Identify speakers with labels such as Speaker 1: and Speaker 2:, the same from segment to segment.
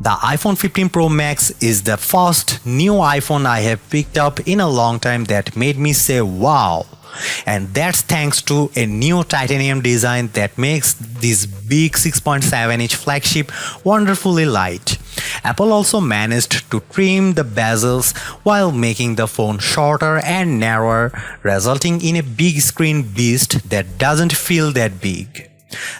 Speaker 1: The iPhone 15 Pro Max is the first new iPhone I have picked up in a long time that made me say wow. And that's thanks to a new titanium design that makes this big 6.7-inch flagship wonderfully light. Apple also managed to trim the bezels while making the phone shorter and narrower, resulting in a big screen beast that doesn't feel that big.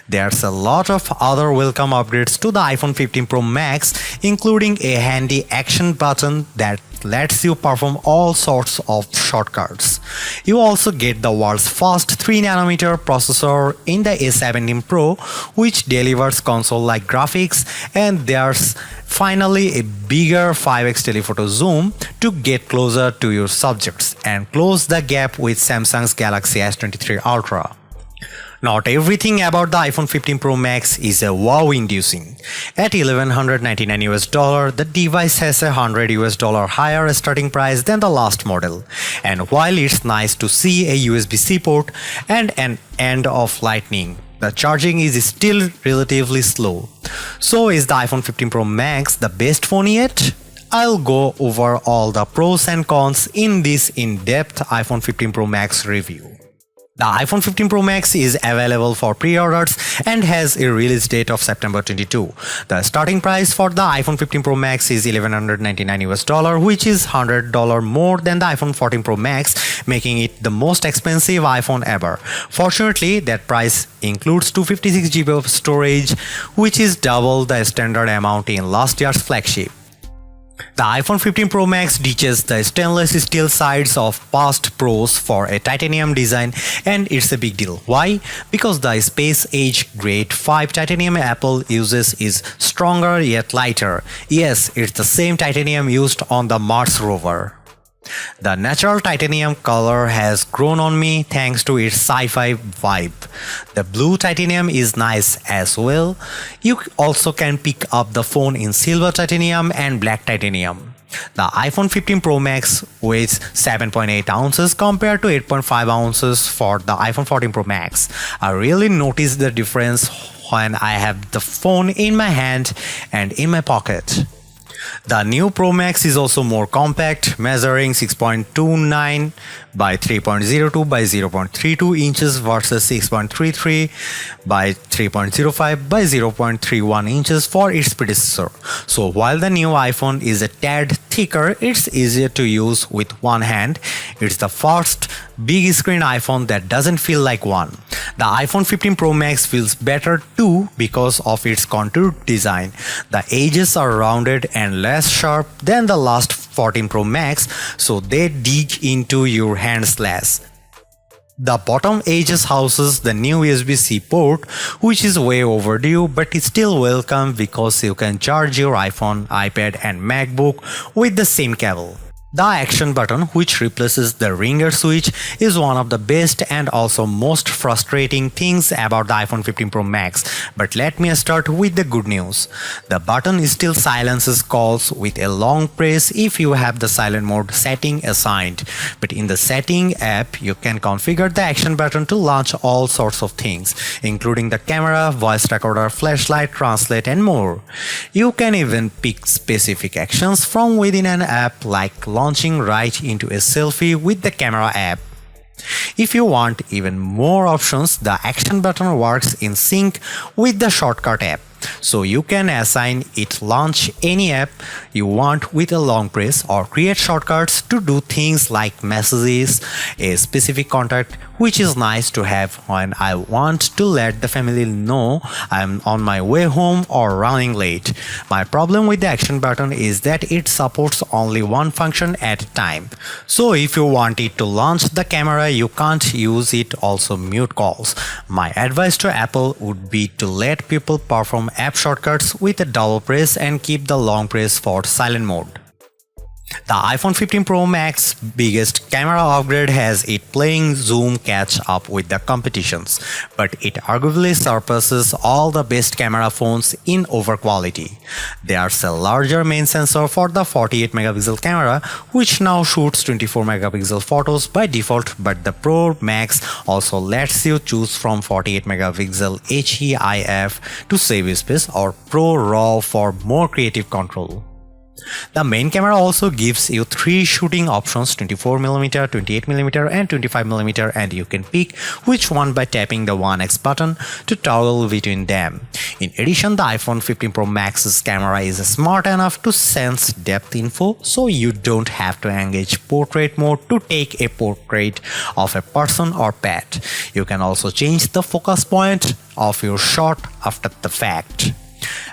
Speaker 1: There's a lot of other welcome upgrades to the iPhone 15 Pro Max, including a handy action button that lets you perform all sorts of shortcuts. You also get the world's first 3nm processor in the A17 Pro, which delivers console-like graphics, and there's finally a bigger 5x telephoto zoom to get closer to your subjects and close the gap with Samsung's Galaxy S23 Ultra. Not everything about the iPhone 15 Pro Max is a wow-inducing. At $1,199, the device has a $100 higher starting price than the last model. And while it's nice to see a USB-C port and an end of Lightning, the charging is still relatively slow. So is the iPhone 15 Pro Max the best phone yet? I'll go over all the pros and cons in this in-depth iPhone 15 Pro Max review. The iPhone 15 Pro Max is available for pre-orders and has a release date of September 22. The starting price for the iPhone 15 Pro Max is $1,199, which is $100 more than the iPhone 14 Pro Max, making it the most expensive iPhone ever. Fortunately, that price includes 256GB of storage, which is double the standard amount in last year's flagship. The iPhone 15 Pro Max ditches the stainless steel sides of past Pros for a titanium design, and it's a big deal. Why? Because the Space Age Grade 5 titanium Apple uses is stronger yet lighter. Yes, it's the same titanium used on the Mars rover. The natural titanium color has grown on me thanks to its sci-fi vibe. The blue titanium is nice as well. You also can pick up the phone in silver titanium and black titanium. The iPhone 15 Pro Max weighs 7.8 ounces compared to 8.5 ounces for the iPhone 14 Pro Max. I really notice the difference when I have the phone in my hand and in my pocket. The new Pro Max is also more compact, measuring 6.29 by 3.02 by 0.32 inches versus 6.33 by 3.05 by 0.31 inches for its predecessor. So while the new iPhone is a tad thicker, it's easier to use with one hand. It's the first big screen iPhone that doesn't feel like one. The iPhone 15 Pro Max feels better too because of its contoured design. The edges are rounded and less sharp than the last 14 Pro Max, so they dig into your hands less. The bottom edges houses the new USB-C port, which is way overdue, but it's still welcome because you can charge your iPhone, iPad and MacBook with the same cable. The action button, which replaces the ringer switch, is one of the best and also most frustrating things about the iPhone 15 Pro Max. But let me start with the good news. The button still silences calls with a long press if you have the silent mode setting assigned. But in the setting app, you can configure the action button to launch all sorts of things, including the camera, voice recorder, flashlight, translate and more. You can even pick specific actions from within an app, like launching right into a selfie with the camera app. If you want even more options, the action button works in sync with the shortcut app. So you can assign it launch any app you want with a long press or create shortcuts to do things like messages, a specific contact, which is nice to have when I want to let the family know I'm on my way home or running late. My problem with the action button is that it supports only one function at a time. So if you want it to launch the camera, you can't use it also mute calls. My advice to Apple would be to let people perform app shortcuts with a double press and keep the long press for silent mode. The iPhone 15 Pro Max biggest camera upgrade has it playing zoom catch up with the competitions, but it arguably surpasses all the best camera phones in over quality. There's a larger main sensor for the 48 megapixel camera, which now shoots 24 megapixel photos by default, but the Pro Max also lets you choose from 48 megapixel HEIF to save space or Pro RAW for more creative control. The main camera also gives you 3 shooting options: 24mm, 28mm and 25mm, and you can pick which one by tapping the 1x button to toggle between them. In addition, the iPhone 15 Pro Max's camera is smart enough to sense depth info, so you don't have to engage portrait mode to take a portrait of a person or pet. You can also change the focus point of your shot after the fact.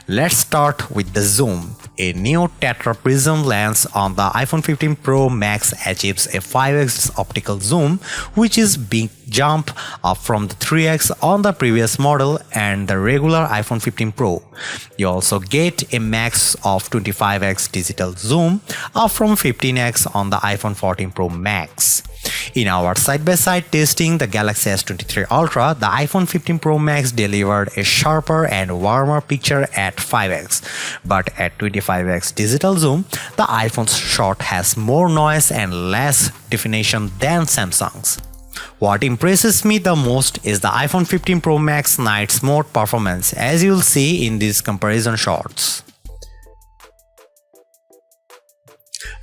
Speaker 1: Let's start with the zoom. A new tetraprism lens on the iPhone 15 Pro Max achieves a 5x optical zoom, which is big jump up from the 3x on the previous model and the regular iPhone 15 Pro. You also get a max of 25x digital zoom, up from 15x on the iPhone 14 Pro Max. In our side-by-side testing the Galaxy S23 Ultra, the iPhone 15 Pro Max delivered a sharper and warmer picture at 5x, but at 25x digital zoom, the iPhone's shot has more noise and less definition than Samsung's. What impresses me the most is the iPhone 15 Pro Max night mode performance, as you'll see in these comparison shots.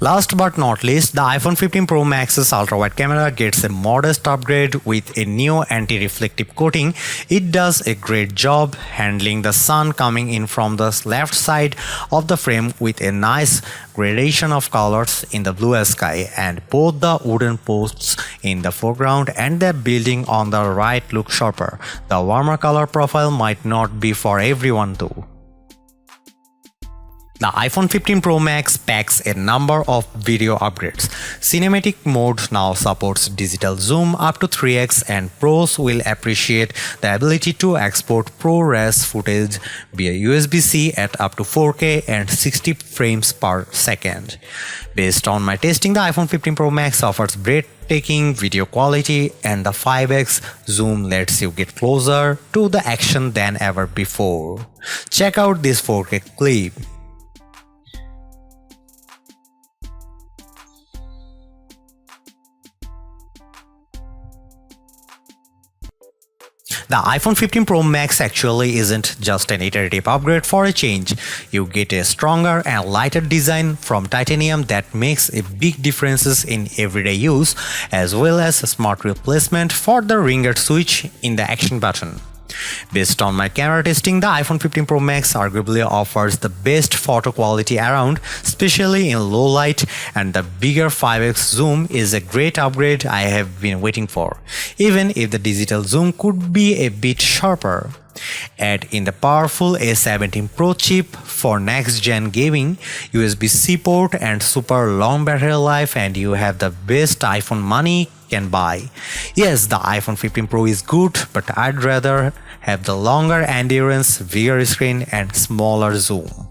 Speaker 1: Last but not least, the iPhone 15 Pro Max's ultra-wide camera gets a modest upgrade with a new anti-reflective coating. It does a great job handling the sun coming in from the left side of the frame with a nice gradation of colors in the blue sky, and both the wooden posts in the foreground and the building on the right look sharper. The warmer color profile might not be for everyone though. The iPhone 15 Pro Max packs a number of video upgrades. Cinematic mode now supports digital zoom up to 3x, and pros will appreciate the ability to export ProRes footage via USB-C at up to 4K and 60 frames per second. Based on my testing, the iPhone 15 Pro Max offers breathtaking video quality, and the 5x zoom lets you get closer to the action than ever before. Check out this 4K clip. The iPhone 15 Pro Max actually isn't just an iterative upgrade for a change. You get a stronger and lighter design from titanium that makes a big differences in everyday use, as well as a smart replacement for the ringer switch in the action button. Based on my camera testing, the iPhone 15 Pro Max arguably offers the best photo quality around, especially in low light, and the bigger 5x zoom is a great upgrade I have been waiting for, even if the digital zoom could be a bit sharper. Add in the powerful A17 Pro chip for next-gen gaming, USB-C port and super long battery life, and you have the best iPhone money can buy. Yes, the iPhone 15 Pro is good, but I'd rather have the longer endurance, bigger screen and smaller zoom.